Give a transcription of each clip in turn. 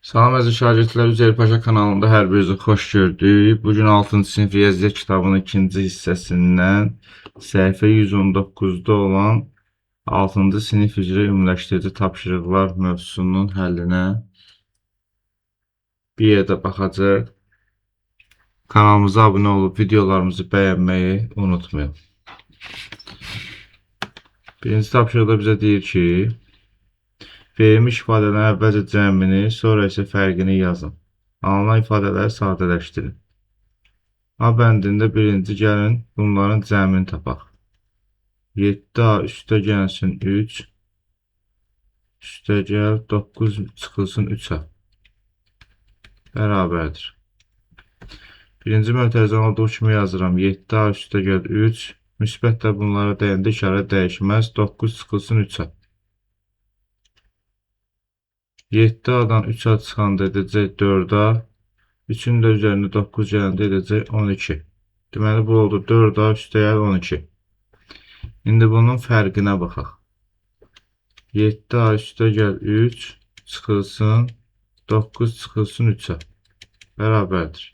Salam əziz şagirdlər, Üzeyir Paşa kanalında hər birinizi xoş gördük. Bugün 6-cı sinif riyaziyyat kitabının ikinci hissəsindən səhifə 119-da olan 6-cı sinif üzrə ümumiləşdirici tapşırıqlar mövzusunun həllinə bir yerdə baxacaq. Kanalımıza abunə olub videolarımızı bəyənməyi unutmayın. Birinci tapşırıqda bizə deyir ki, verilmiş ifadələrin əvvəlcə cəmini, sonra isə fərqini yazın. Alınan ifadələri sadələşdirin. A bəndində birinci gəlin bunların cəmini tapaq. 7A üstə gəlsin 3, üstə gəl 9 çıxılsın 3A bərabərdir. Birinci mötərizəni olduğu kimi yazıram. 7A üstə gəl 3, müsbət də bunlara dəyəndə işarə dəyişməz. 9 çıxılsın 3A. 7A'dan 3A çıxanda edəcək 4A. 3-ün də üzərinə 9 gələndə edəcək 12. Deməli bu oldu 4A üstə gəl 12. İndi bunun fərqinə baxaq. 7A üstə gəl 3 çıxılsın 9 çıxılsın 3A bərabərdir.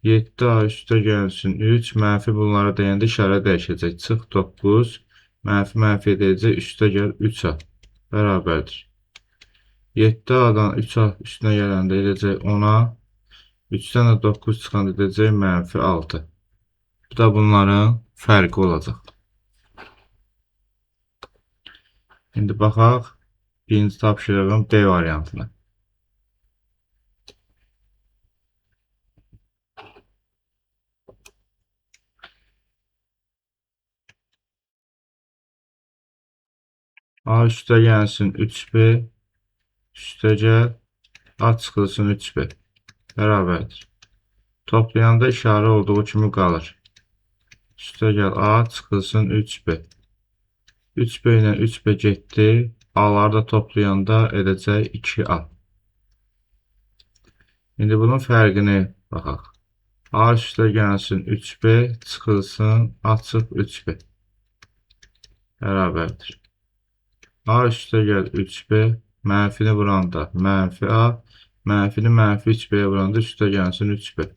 7A üstə gəlsin 3 mənfi bunlara dəyəndə işarə dəyişəcək. Çıx 9 mənfi mənfi edəcək üstə gəl 3A bərabərdir. 7A'dan 3A üstünə gələndə edəcək 10A. 3-dən də 9 çıxanda edəcək mənfi 6. Bu da bunların fərqi olacaq. İndi baxaq birinci tapşırığın B variantına. A üstə gəlsin 3B üstə gəl A çıxılsın 3B bərabərdir. Toplayanda işarə olduğu kimi qalır. Üstə gəl A çıxılsın 3B. 3B ilə 3B getdi. A'ları da toplayanda edəcək 2A. İndi bunun fərqini baxaq. A üstə gəlsin 3B çıxılsın açıq 3B bərabərdir. A üstə gəl 3B mənfini vuranda mənfi A, mənfini mənfi 3B'yə vuranda üstə gəlsin 3B.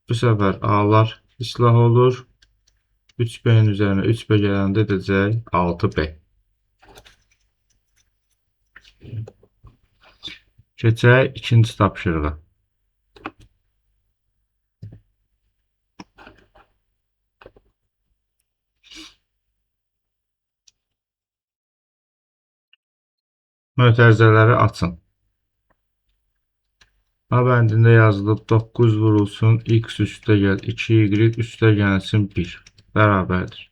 Bu səfər A'lar islah olur. 3B'nin üzərinə 3B gələndə edəcək 6B. Keçək ikinci tapşırığa. Mötərizələri açın. A bəndində yazılıb 9 vurulsun x üstə gəl 2y üstə gəlsin 1 bərabərdir.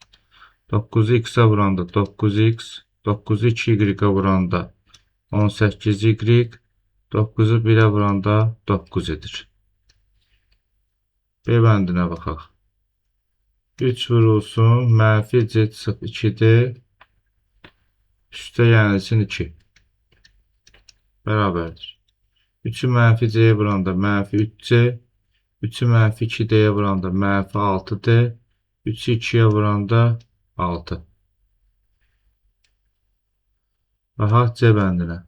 9'u x'ə vuranda 9x, 9'u 2y'ə vuranda 18y, 9'u 1'ə vuranda 9 edir. B bəndinə baxaq. 3 vurulsun mənfi c çıxıb 2'dir üstə gəlsin 2 bərabərdir. 3'ü mənfi c'yə vuranda mənfi 3c, 3'ü mənfi 2d'yə vuranda mənfi 6d, 3'ü 2'yə vuranda 6. Baxaq C bəndinə.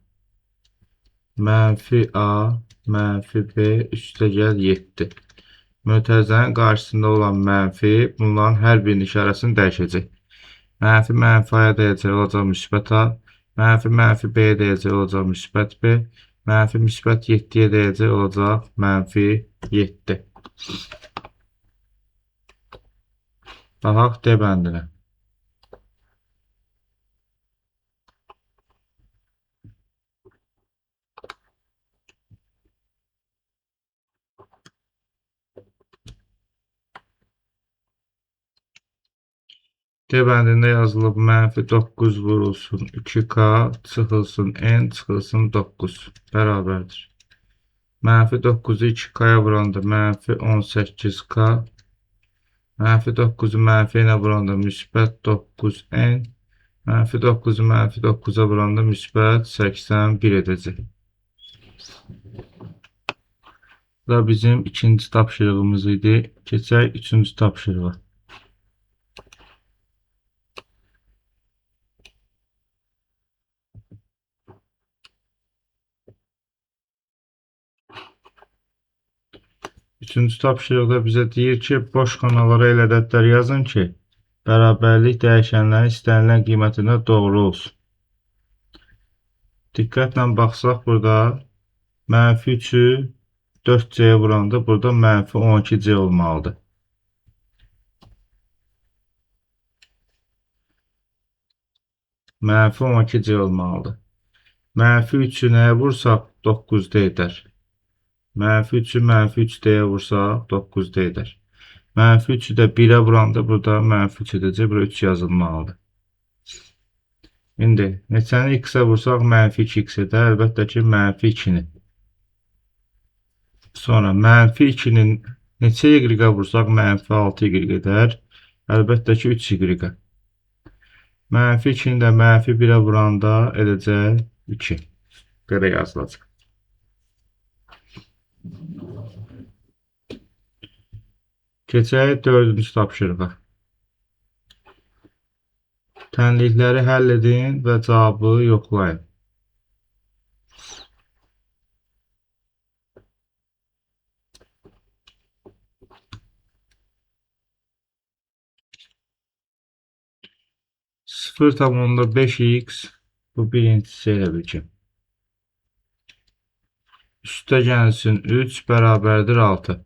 Mənfi A, mənfi B, üstə gəl 7. Mötərizənin qarşısında olan mənfi bunların hər birinin işarəsini dəyişəcək. Mənfi mənfi A-ya dəyəcək olacaq müsbət A, mənfi mənfi B-yə dəyəcək olacaq müsbət B, mənfi müsbət 7'yə dəyəcək olacaq mənfi 7. Baxaq D bəndinə. D bəndində yazılıb mənfi 9 vurulsun 2K çıxılsın N çıxılsın 9 bərabərdir. Mənfi 9'u 2K'ya vuranda mənfi 18K, mənfi 9'u mənfi ilə vuranda müsbət 9N, mənfi 9'u mənfi 9'a vuranda müsbət 81 edəcək. Bu da bizim ikinci tapşırığımız idi. Keçək üçüncü tapşırığa. Üçüncü tapşırıqda bizə deyir ki, boş xanalara elə ədədlər yazın ki, bərabərlik dəyişənlərin istənilən qiymətinə doğru olsun. Diqqətlə baxsaq burada -3-ü 4C-yə vuranda burada -12C olmalıdır. -12C olmalıdır. -3-ü nəyə vursaq 9D edər. -3-ü -3D-yə vursaq 9D edər. -3-ü də 1-ə vuranda burada -3 edəcək. Burada 3 yazılmalıdır. İndi neçəni x-ə vursaq -2x edər. Əlbəttə ki, -2-ni. Sonra -2-nin neçə y-ə vursaq -6y edər. Əlbəttə ki, 3y-ə. -2-ni də -1-ə vuranda edəcək 2. Belə yazılacaq. Keçək 4-cü tapşırığa. Tənlikləri həll edin və cavabı yoxlayın. Sıfır tamamında 5x bu birincisi elə bil ki. Üstə gəlsin 3 bərabərdir 6.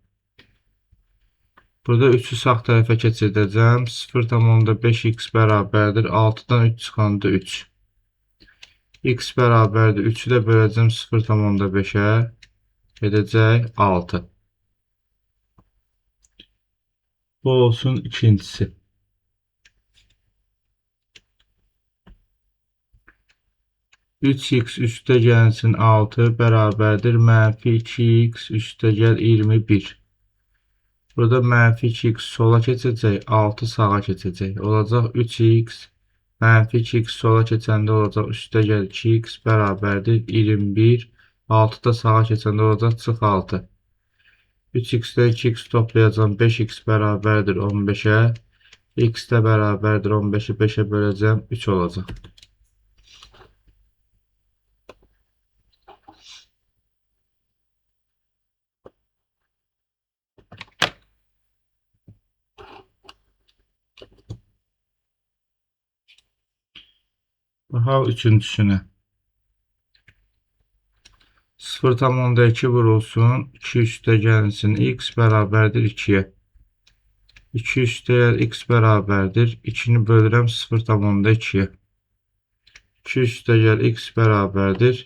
Burada 3-ü sağ tərəfə keçirdəcəm. 0,5x bərabərdir 6-dan 3 çıxanda 3. X bərabərdir 3-ü də böləcəm 0,5-ə. Edəcək 6. Bu olsun ikincisi. -3x üstə gəlsin 6 bərabərdir -2x üstə gəl 21. Burada -2x sola keçəcək, 6 sağa keçəcək. Olacaq 3x, -2x sola keçəndə olacaq üstə gəl 2x bərabərdir 21. 6 da sağa keçəndə olacaq çıx 6. 3x-də 2x toplayacağım 5x bərabərdir 15-ə. X də bərabərdir 15-i 5-ə böləcəm 3 olacaq. Baxaq üçüncüsünə. 0,2 vurulsun. 2 üstə gəlsin. X bərabərdir 2-yə. 2 üstə x bərabərdir. 2-ni bölürəm 0,2-yə. 2 üstə gəl x bərabərdir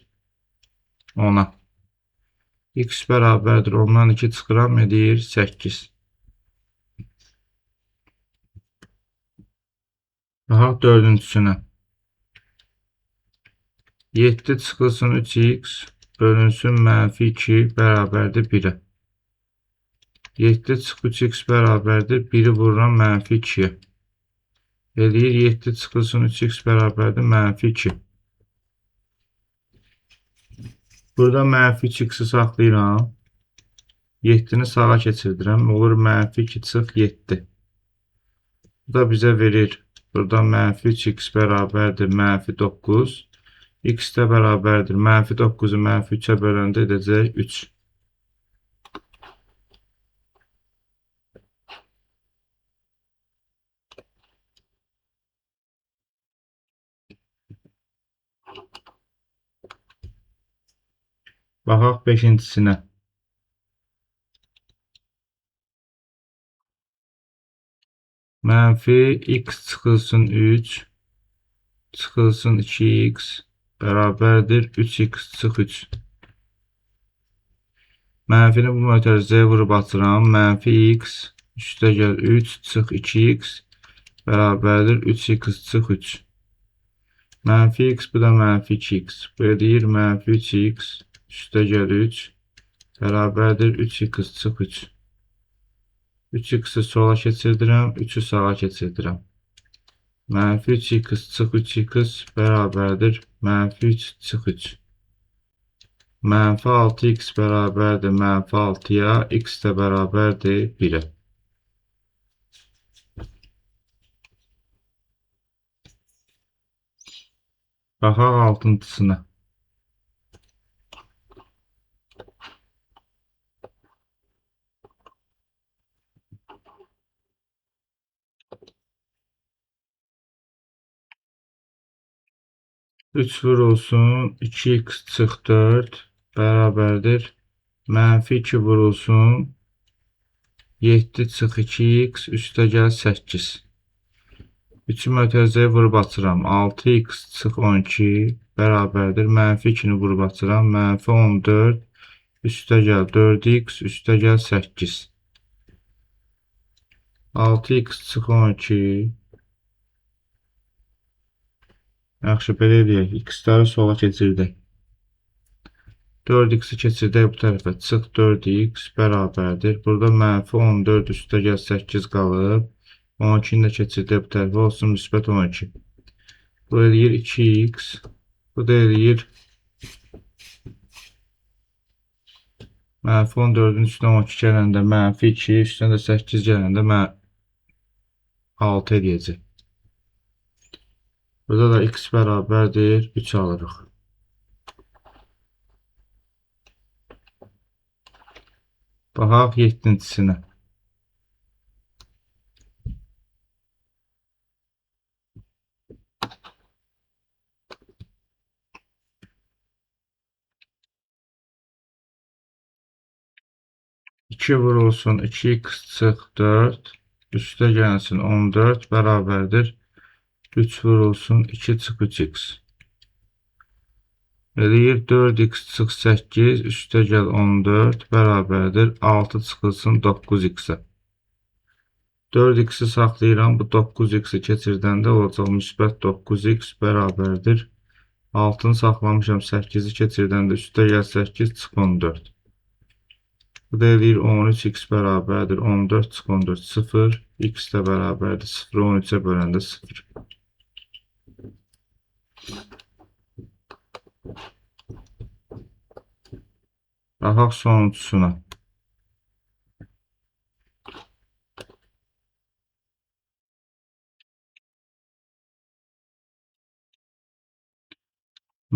10-a. X bərabərdir 10-dan 2 çıxıram edir 8. Baxaq dördüncüsünə. 7 çıxılsın 3x bölünsün -2 bərabərdir 1-ə. 7 çıx 3x bərabərdir 1-i vururam -2-yə. Eləyir 7 çıxılsın 3x bərabərdir -2. Burada -3x-i saxlayıram. 7-ni sağa keçirdirəm. Olur -2 çıx 7. Bu da bizə verir. Burada -3x bərabərdir -9. X də bərabərdir. -9-u -3-ə böləndə edəcək 3. Baxaq 5-cisinə. -x çıxılsın 3 çıxılsın 2x bərabərdir 3x çıx 3. Mənfini bu mötərizəyə vurub atıram. -x üstə gəl 3 çıx 2x bərabərdir 3x çıx 3. -x bu da -2x. Bu edir -3x üstə gəl 3 bərabərdir 3x çıx 3. 3x-i sola keçirdirəm, 3-ü sağa keçirdirəm. -3x çıx 3x bərabərdir -3 çıx 3. -6x bərabərdir -6-ya, x də bərabərdir 1-ə. Baxaq 6-cısına. 3 vurulsun 2x çıx 4 bərabərdir. Mənfi 2 vurulsun 7 çıx 2x üstə gəl 8. 3-ü mötərizəyə vurub açıram. 6x çıx 12 bərabərdir. Mənfi 2-ni vurub açıram. Mənfi 14 üstə gəl 4x üstə gəl 8. 6x çıx 12. Yaxşı, belə eləyək. X-ləri sola keçirdək. 4x-i keçirdək bu tərəfə. Çıx 4x bərabərdir. Burada mənfi 14 üstə gəl 8 qalıb. 12-ni də keçirdək bu tərəfə. Olsun müsbət 12. Bu eləyir 2x. Bu da eləyir mənfi 14-ün üstünə 12 gələndə mənfi 2, üstünə də 8 gələndə 6 eləyəcək. Burada da x bərabərdir 3 alırıq. Baxaq 7-sinə. İki vurulsun 2x çıx 4 üstə gəlsin 14 bərabərdir. 3 vurulsun 2 çıx 3x. Eləyir 4x çıx 8 üstə gəl 14 bərabərdir. 6 çıxılsın 9x-ə. 4x-i saxlayıram. Bu 9x-i keçirdəndə olacaq müsbət 9x bərabərdir. 6-nı saxlamışam 8-i keçirdəndə üstə gəl 8 çıx 14. Bu da eləyir 13x bərabərdir. 14 çıx 14 0. X də bərabərdir 0. 13-ə böləndə 0. Baxaq sonuncusuna.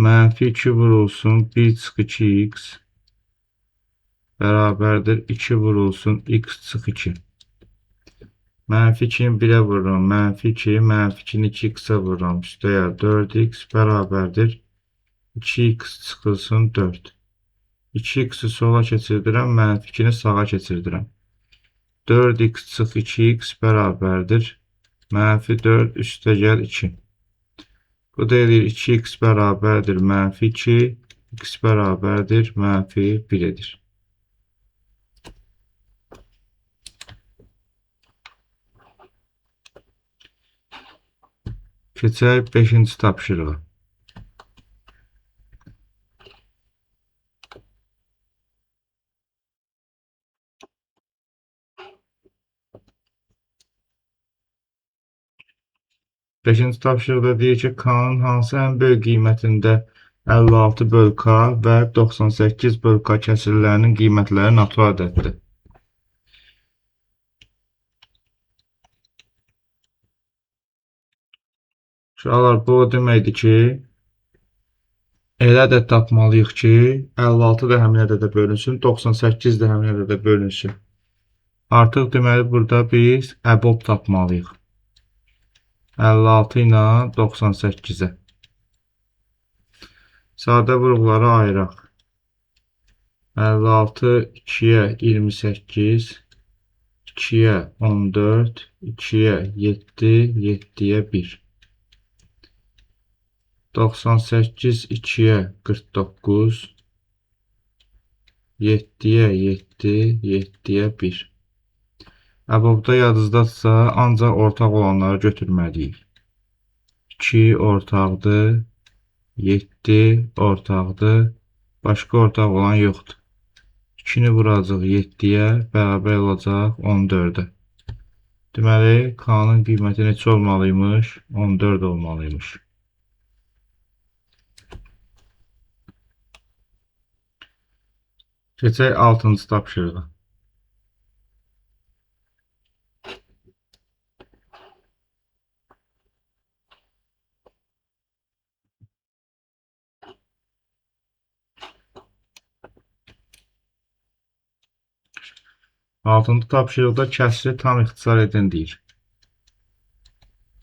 Mənfi 2 vurulsun 1 çıx 2x bərabərdir 2 vurulsun x çıx 2. Mənfi 2-ni 1-ə vururam. Mənfi 2, mənfi 2-ni 2x-ə vururam. Üstə gəl 4x bərabərdir 2x çıxılsın 4. 2x-i sola keçirdirəm, mənfi 2-ni sağa keçirdirəm. 4x çıx 2x bərabərdir mənfi 4 üstə gəl 2. Bu da eləyir 2x bərabərdir mənfi 2, x bərabərdir mənfi 1 edir. Keçək 5-ci tapşırığa. Beşinci tapşırıqda deyir ki, K-nın hansı ən böyük qiymətində 56 böl K və 98 böl K kəsirlərinin qiymətləri natural ədəddir. Uşaqlar, bu o deməkdir ki, elə ədəd tapmalıyıq ki, 56 da həmin ədədə bölünsün, 98 də həmin ədədə bölünsün. Artıq deməli, burada biz əbob tapmalıyıq. 56 ilə 98-ə. Sadə vurğuları ayıraq. 56 2-yə 28, 2-yə 14, 2-yə 7, 7-yə 1. 98 2-yə 49, 7-yə 7, 7-yə 1. Əbobda yadınızdadırsa, ancaq ortaq olanları götürməliyik. 2 ortaqdır, 7 ortaqdır, başqa ortaq olan yoxdur. 2-ni vuracaq 7-yə, bərabər olacaq 14-ə. Deməli, K-nın qiyməti neçə olmalıymış? 14 olmalıymış. Keçək 6-cı tapşırığa. Altıncı tapşırıqda kəsri tam ixtisar edin deyir.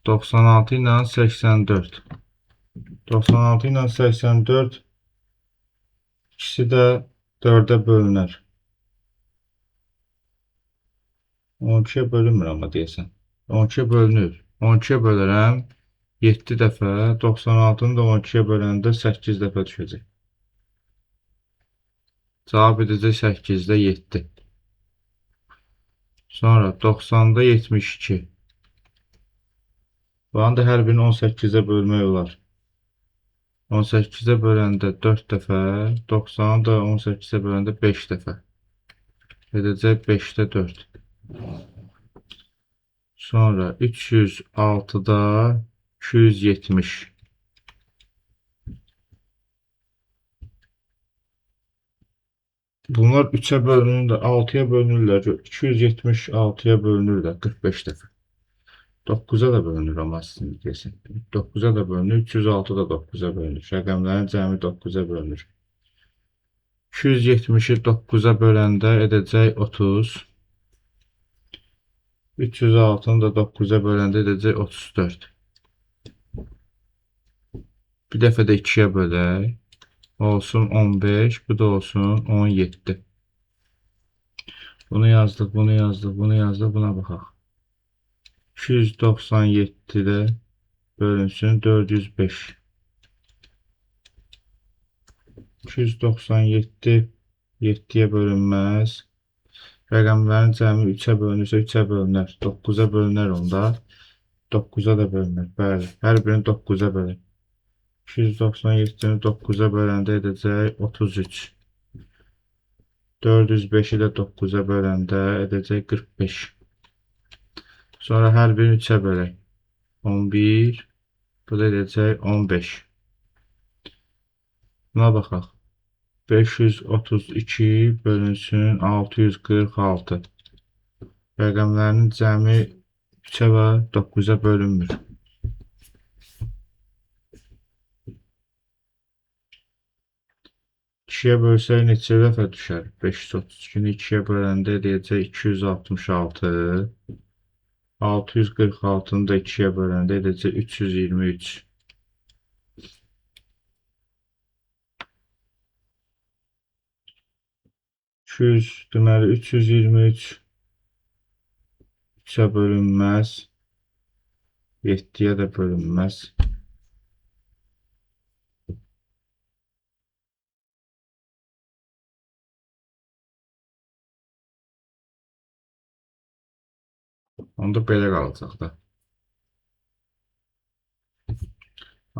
96 ilə 84. 96 ilə 84 ikisi də 4-ə bölünər. 12-yə bölünmür amma deyəsən. 12-yə bölünür. 12-yə bölərəm 7 dəfə, 96-nı da 12-yə böləndə 8 dəfə düşəcək. Cavab edəcək 8-də 7. Sonra 90-da 72. Bunun da hər birini 18-ə bölmək olar. 18-ə böləndə 4 dəfə, 90-ı da 18-ə böləndə 5 dəfə. Edəcək 5-də 4. Sonra 306-da 270. Bunlar 3-ə bölünür də 6-ya bölünürlər. 276-ya bölünür də 45 dəfə. 9-a da bölünür amma sizin desin. 9-a da bölünür, 306 da 9-a bölünür. Rəqəmlərin cəmi 9-a bölünür. 270-i 9-a böləndə edəcək 30. 306-nı da 9-a böləndə edəcək 34. Bir dəfə də 2-yə bölək. Olsun 15, bu da olsun 17. Bunu yazdıq, bunu yazdıq, bunu yazdıq, buna baxaq. 297-də bölünsün 405. 297 7-yə bölünməz. Rəqəmlərin cəmi 3-ə bölünürsə 3-ə bölünər. 9-a bölünər onda. 9-a da bölünər. Bəli, hər birini 9-a bölün. 297-ni 9-a böləndə edəcək 33. 405-i də 9-a böləndə edəcək 45. Sonra hər birini 3-ə bölək. 11. Bu da edəcək 15. Buna baxaq. 532 bölünsün 646. Rəqəmlərinin cəmi 3-ə və 9-a bölünmür. 2-yə bölsək neçə dəfə düşər? 532-ni 2-yə böləndə edəcək 266. 646-nı da 2-yə böləndə edəcək 323. 200, deməli 323 3-ə bölünməz. 7-yə də bölünməz. Onda belə qalacaq da.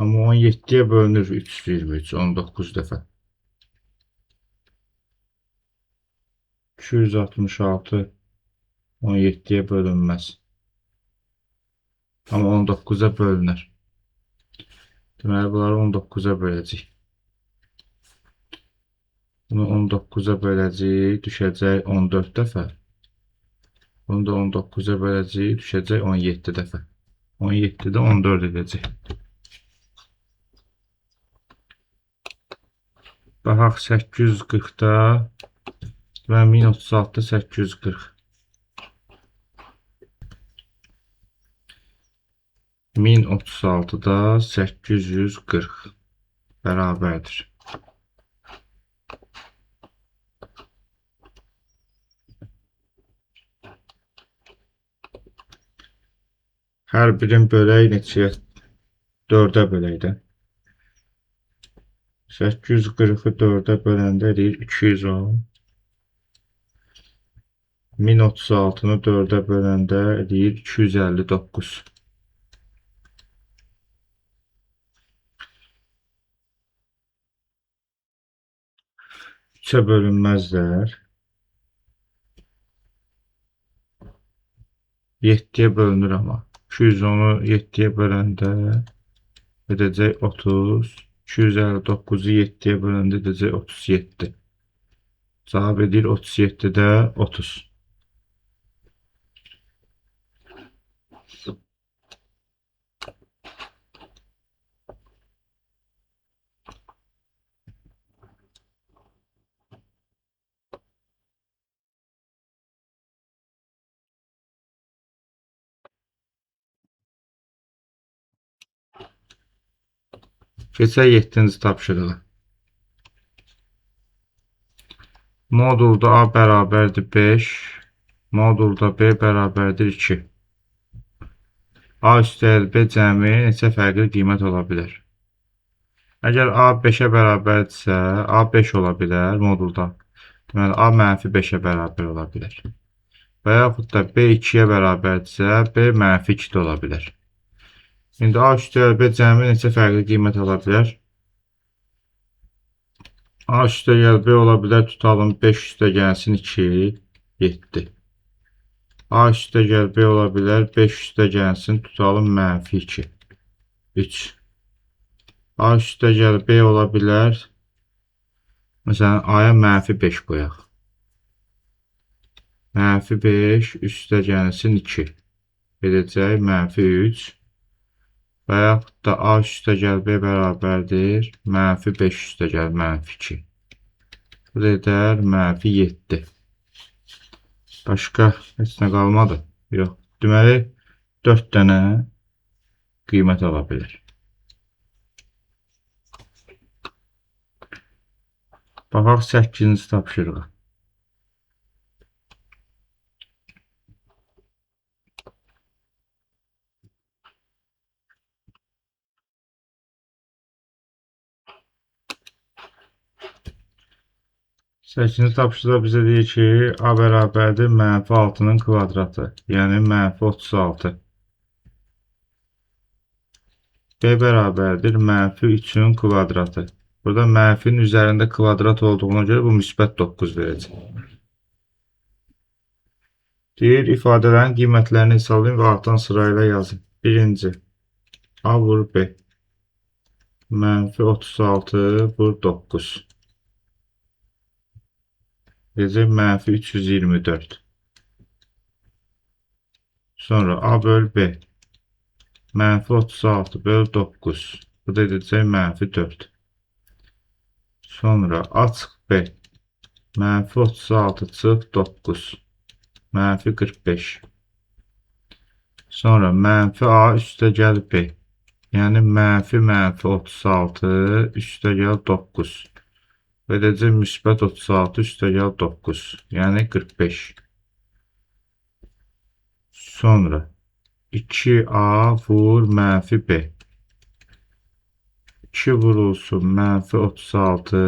Amma 17-yə bölünür 323, 19 dəfə. 266 17-yə bölünməz. Amma 19-a bölünər. Deməli, bunları 19-a böləcək. Bunu 19-a böləcək, düşəcək 14 dəfə. Bunu da 19-a böləcək, düşəcək 17 dəfə. 17-də 14 edəcək. Baxaq 840-da və 1036-da 840. 1036-da 840 bərabərdir. Hər birin bölək neçəyə? 4-ə bölək də. 840-ı 4-ə böləndə edir 210. 1036-nı 4-ə böləndə edir 259. Üçə bölünməzlər. 7-yə bölünür amma. 210-u 7-yə böləndə edəcək 30. 259-u 7-yə böləndə edəcək 37. Cavab edir 37-də 30. Keçək 7-ci tapşırığa. Modulda A bərabərdir 5, modulda B bərabərdir 2. A üstəgəl B cəmi neçə fərqli qiymət ola bilər? Əgər A 5-ə bərabərdirsə, A 5 ola bilər modulda. Deməli, A mənfi 5-ə bərabər ola bilər. Və yaxud da B 2-yə bərabərdirsə, B mənfi 2 də ola bilər. İndi A üstəgəl B cəmi neçə fərqli qiymət ola bilər? A üstəgəl B ola bilər, tutalım 5 üstəgəlsin 2, 7. A üstəgəl B ola bilər, 5 üstəgəlsin, tutalım mənfi 2, 3. A üstəgəl B ola bilər, məsələn, A-ya mənfi 5 qoyaq. Mənfi 5 üstəgəlsin 2, edəcək mənfi 3. Və yaxud da A üstəgəl B bərabərdir, mənfi 5 üstəgəl mənfi 2. Bu da edər mənfi 7. Başqa heç nə qalmadı? Yox. Deməli, 4 dənə qiymət ala bilər. Baxaq 8-ci tapşırığa. Səkkizinci tapşırıqda bizə deyir ki, A bərabərdir mənfi 6-nın kvadratı, yəni mənfi 36. B bərabərdir mənfi 3-ün kvadratı. Burada mənfinin üzərində kvadrat olduğuna görə bu müsbət 9 verəcək. Deyir, ifadələrin qiymətlərini hesablayın və artan sırayla yazın. Birinci, A vur B. Mənfi 36 vur 9. Deyəcək mənfi 324. Sonra A böl B. Mənfi 36 böl 9. Bu da edəcək mənfi 4. Sonra A çıx B. Mənfi 36 çıx 9. Mənfi 45. Sonra mənfi A üstəgəl B. Yəni mənfi 36 üstəgəl 9. Edəcək müsbət 36 üstəgəl 9. Yəni 45. Sonra 2A vur mənfi B. 2 vurulsun mənfi 36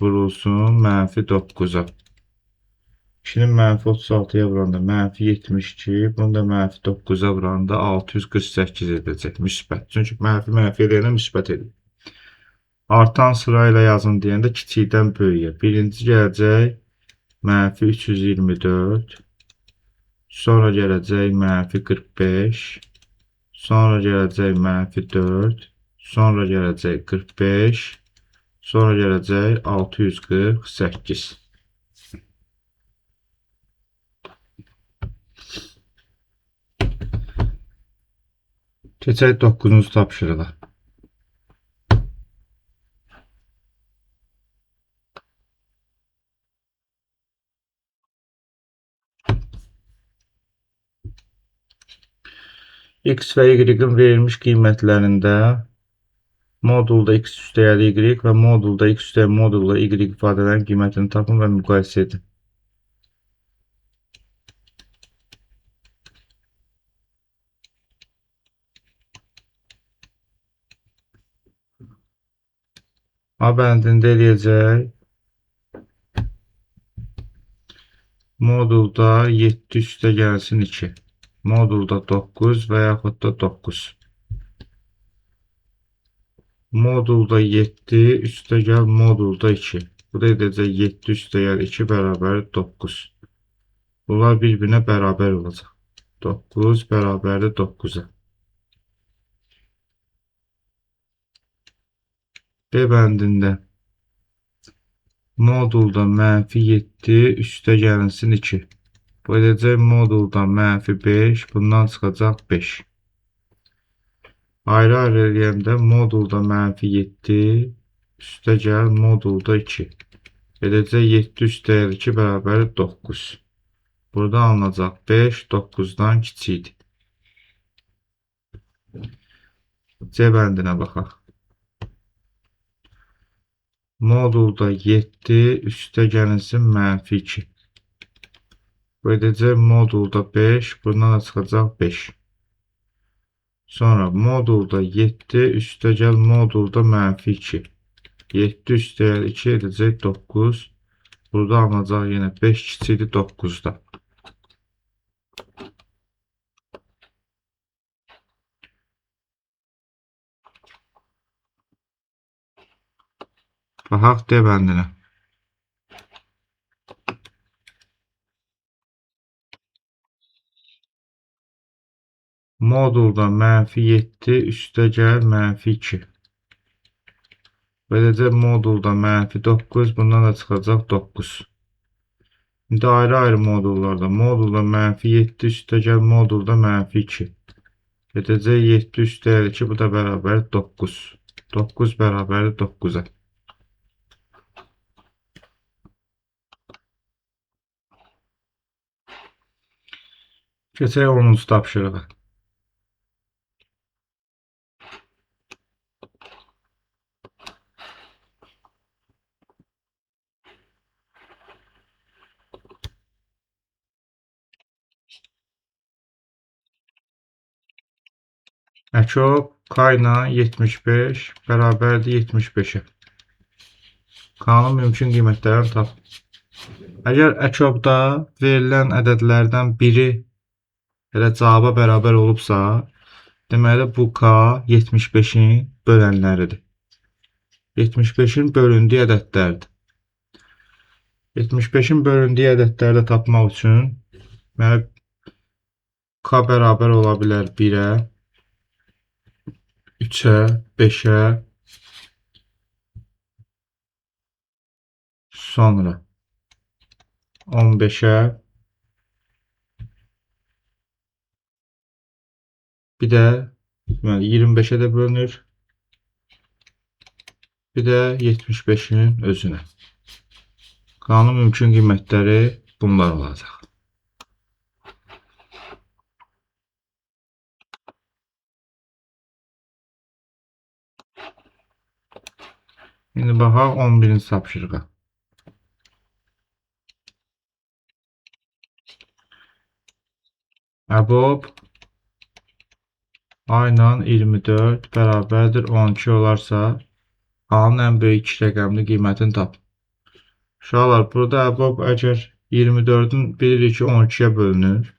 vurulsun mənfi 9-a. 2-nin mənfi 36-ya vuranda mənfi 72, bunu da mənfi 9-a vuranda 648 edəcək müsbət. Çünki mənfi eləyənə müsbət edir. Artan sırayla yazın deyəndə kiçikdən böyüyə. Birinci gələcək mənfi 324, sonra gələcək mənfi 45, sonra gələcək mənfi 4, sonra gələcək 45, sonra gələcək 648. Keçək 9-cu tapşırığa. X və Y-in verilmiş qiymətlərində modulda X üstəgəl Y və modulda X üstəgəl modulda Y ifadələrin qiymətini tapın və müqayisə edin. A bəndində eləyəcək modulda 7 üstəgəlsin 2. Modulda 9 və yaxud da 9. Modulda 7 üstəgəl modulda 2. Bu da edəcək 7 üstəgəl 2 bərabər 9. Bunlar bir-birinə bərabər olacaq. 9 bərabərdir 9-a. B bəndində modulda mənfi 7 üstəgəlinsin 2. Bu edəcək modulda mənfi 5, bundan çıxacaq 5. Ayrı-ayrı eləyəndə modulda mənfi 7 üstəgəl modulda 2. Edəcək 7 üstəgəl 2 bərabər 9. Burada alınacaq 5 9-dan kiçikdir. C bəndinə baxaq. Modulda 7 üstəgəlinsin -2. Bu edəcək modulda 5. Bundan da çıxacaq 5. Sonra modulda 7 üstəgəl modulda -2. 7 üstəgəl 2 edəcək 9. Burada alınacaq yenə 5 kiçikdir 9-da. Baxaq D bəndinə. Modulda -7 üstəgəl -2. Beləcə modulda -9, bundan da çıxacaq 9. İndi ayrı-ayrı modullarda, modulda -7 üstəgəl modulda -2. Edəcək 7 üstəgəl 2, bu da bərabər 9. 9 bərabərdir 9-a. Keçək 10-cu tapşırığa. Əkob K ilə 75 bərabərdir 75-ə. K-nın mümkün qiymətlərini tap. Əgər əkobda verilən ədədlərdən biri elə cavaba bərabər olubsa, deməli bu K 75-in bölənləridir. 75-in bölündüyü ədədlərdir. 75-in bölündüyü ədədləri tapmaq üçün K bərabər ola bilər 1-ə, 3-ə, 5-ə, sonra 15-ə, bir də 25-ə də bölünür, bir də 75-in özünə. K-nın mümkün qiymətləri bunlar olacaq. İndi baxaq 11-ci tapşırığa. Əbob A ilə 24 bərabərdir 12 olarsa, A-nın ən böyük 2 rəqəmli qiymətini tap. Uşaqlar, burada əbob əgər 24-ün bilirik ki 12-yə bölünür.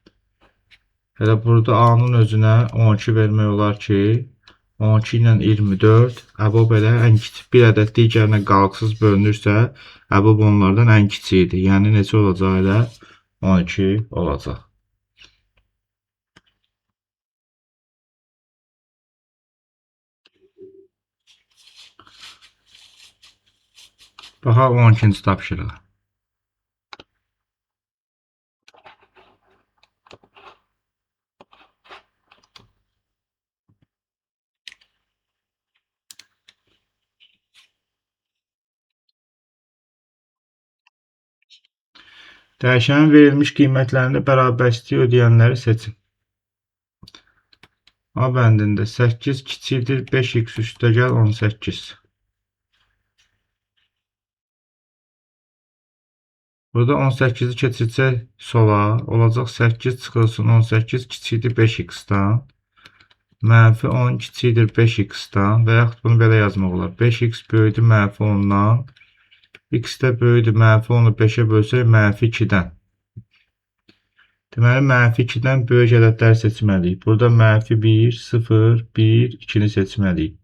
Elə burada A-nın özünə 12 vermək olar ki, 12 ilə 24 əbob elə ən kiçik bir ədəd digərinə qalıqsız bölünürsə, əbob onlardan ən kiçiyidir. Yəni neçə olacaq elə? 12 olacaq. Baxaq 12-ci tapşırığa. Dəyişənin verilmiş qiymətlərində bərabərçiliyi ödəyənləri seçin. A bəndində 8 kiçikdir 5x üstəgəl 18. Burada 18-i keçirsək sola, olacaq 8 çıxılsın 18 kiçikdir 5x-dan. Mənfi 10 kiçikdir 5x-dan və yaxud bunu belə yazmaq olar. 5x böyüdür mənfi 10-dan. X də böyüdür mənfi 10-u 5-ə bölsək mənfi 2-dən. Deməli, mənfi 2-dən böyük ədədləri seçməliyik. Burada mənfi 1, 0, 1, 2-ni seçməliyik.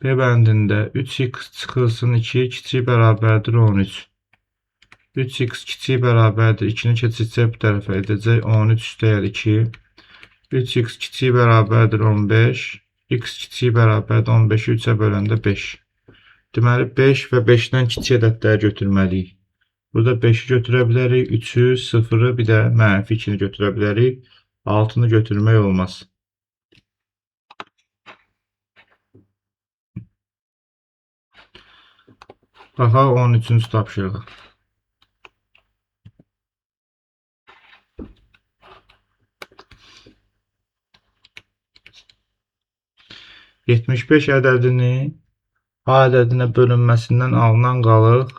B bəndində 3x çıxılsın 2 kiçik bərabərdir 13. 3x kiçik bərabərdir 2-ni keçirsək bu tərəfə edəcək 13 üstəgəl 2. 3x kiçik bərabərdir 15. X kiçik bərabərdir 15-i 3-ə böləndə 5. Deməli 5 və 5-dən kiçik ədədləri götürməliyik. Burada 5-i götürə bilərik, 3-ü, 0-ı, bir də mənfi 2-ni götürə bilərik. 6-nı götürmək olmaz. Baxaq 13-cü tapşırığa. 75 ədədini A ədədinə bölünməsindən alınan qalıq.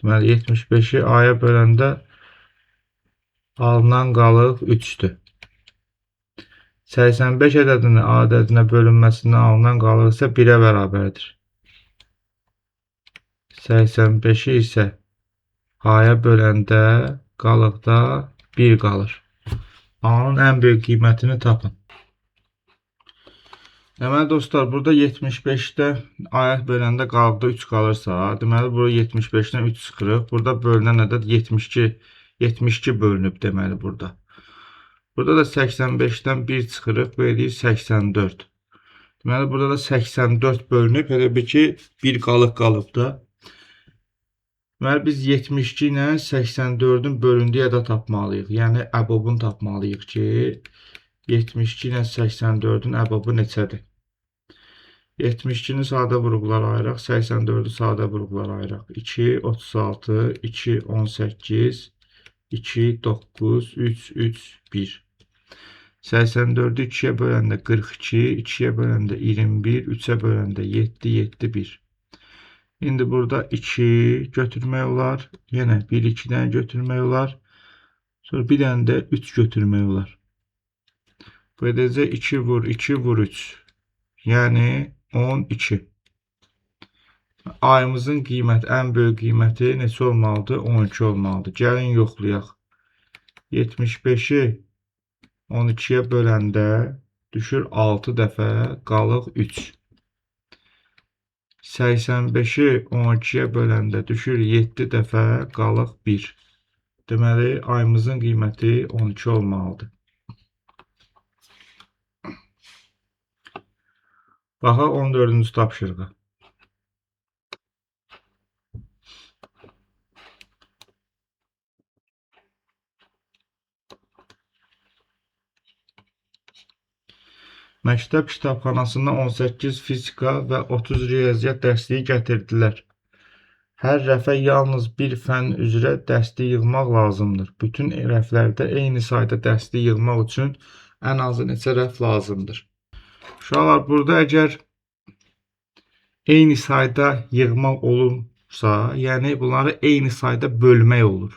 Deməli 75-i A-ya böləndə alınan qalıq 3-dür. 85 ədədini A ədədinə bölünməsindən alınan qalıq isə 1-ə bərabərdir. 85-i isə A-ya böləndə qalıqda 1 qalır. A-nın ən böyük qiymətini tapın. Deməli dostlar, burada 75-də A-ya böləndə qalıqda 3 qalırsa, deməli burada 75-dən 3 çıxırıq. Burada bölünən ədəd 72 bölünüb deməli burada. Burada da 85-dən 1 çıxırıq, bu edir 84. Deməli burada da 84 bölünüb, elə bir ki 1 qalıq qalıbda. Deməli biz 72 ilə 84-ün bölündüyü ədəd tapmalıyıq. Yəni əbobunu tapmalıyıq ki 72 ilə 84-ün əbobu neçədir? 72-ni sadə vurğulara ayıraq, 84-ü sadə vurğulara ayıraq. 2, 36, 2, 18, 2, 9, 3, 3, 1. 84-ü 2-yə böləndə 42, 2-yə böləndə 21, 3-ə böləndə 7, 7, 1. İndi burada 2 götürmək olar. Yenə 1, 2-dən götürmək olar. Sonra bir dənə də 3 götürmək olar. Bu edəcək 2 vur 2 vur 3. Yəni 12. Ayımızın qiyməti, ən böyük qiyməti neçə olmalıdır? 12 olmalıdır. Gəlin yoxlayaq. 75-i 12-yə böləndə düşür 6 dəfə, qalıq 3. 85-i 12-yə böləndə düşür 7 dəfə, qalıq 1. Deməli, ayımızın qiyməti 12 olmalıdır. Baxaq 14-cü tapşırığa. Məktəb kitabxanasına 18 fizika və 30 riyaziyyat dərsliyi gətirdilər. Hər rəfə yalnız bir fənn üzrə dərslik yığmaq lazımdır. Bütün rəflərdə eyni sayda dərslik yığmaq üçün ən azı neçə rəf lazımdır? Uşaqlar, burada əgər eyni sayda yığmaq olursa, yəni bunları eyni sayda bölmək olur.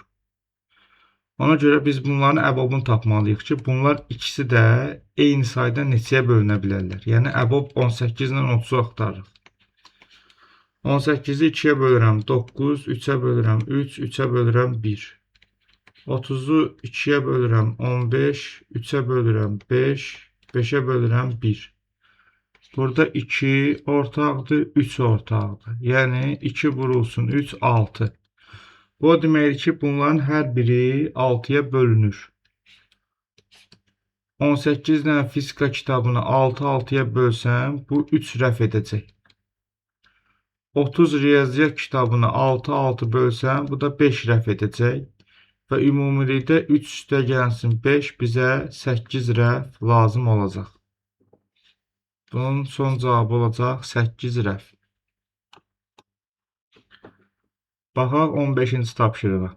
Ona görə biz bunların əbobunu tapmalıyıq ki, bunlar ikisi də eyni sayda neçəyə bölünə bilərlər. Yəni əbob 18 ilə 30-u axtarırıq. 18-i 2-yə bölürəm 9, 3-ə bölürəm 3, 3-ə bölürəm 1. 30-u 2-yə bölürəm 15, 3-ə bölürəm 5, 5-ə bölürəm 1. Burada 2 ortaqdır, 3 ortaqdır. Yəni 2 vurulsun 3, 6. Bu deməkdir ki, bunların hər biri 6-ya bölünür. 18 dənə fizika kitabını 6-6-ya bölsəm, bu 3 rəf edəcək. 30 riyaziyyat kitabını 6-6 bölsəm, bu da 5 rəf edəcək. Və ümumilikdə 3 üstə gəlsin 5 bizə 8 rəf lazım olacaq. Bunun son cavabı olacaq 8 rəf. Baxaq 15-ci tapşırığa.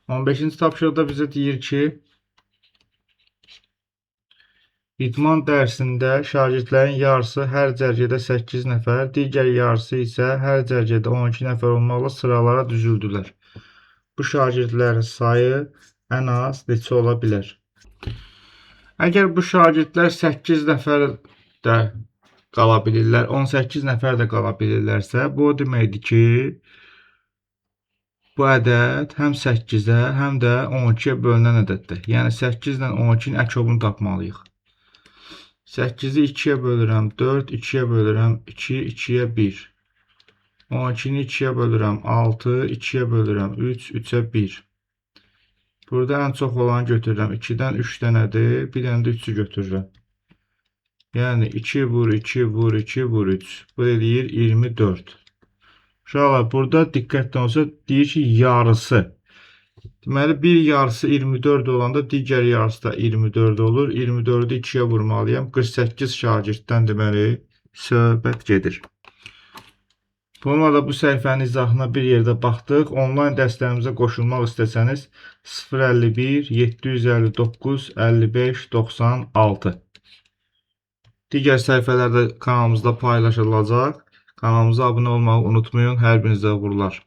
On beşinci tapşırıqda bizə deyir ki, İdman dərsində şagirdlərin yarısı hər cərgədə 8 nəfər, digər yarısı isə hər cərgədə 12 nəfər olmaqla sıralara düzüldülər. Bu şagirdlərin sayı ən az neçə ola bilər? Əgər bu şagirdlər 8 nəfər də qala bilirlər, 18 nəfər də qala bilirlərsə, bu o deməkdir ki, bu ədəd həm 8-ə, həm də 12-yə bölünən ədəddir. Yəni 8 ilə 12-nin əkobunu tapmalıyıq. 8-i 2-yə bölürəm 4, 2-yə bölürəm 2, 2-yə 1. 12-ni 2-yə bölürəm 6, 2-yə bölürəm 3, 3-ə 1. Burada ən çox olanı götürürəm. 2-dən 3 dənədir, bir dənə də 3-ü götürürəm. Yəni 2 vur 2 vur 2 vur 3. Bu eləyir 24. Uşaqlar, burada diqqətli olsa deyir ki, yarısı. Deməli, bir yarısı 24 olanda digər yarısı da 24 olur. 24'ü 2'yə vurmalıyam. 48 şagirddən deməli söhbət gedir. Bununla da bu səhifənin izahına bir yerdə baxdıq. Onlayn dərslərimizə qoşulmaq istəsəniz 051 759 55 96. Digər səhifələr də kanalımızda paylaşılacaq. Kanalımıza abunə olmağı unutmayın. Hər birinizə uğurlar.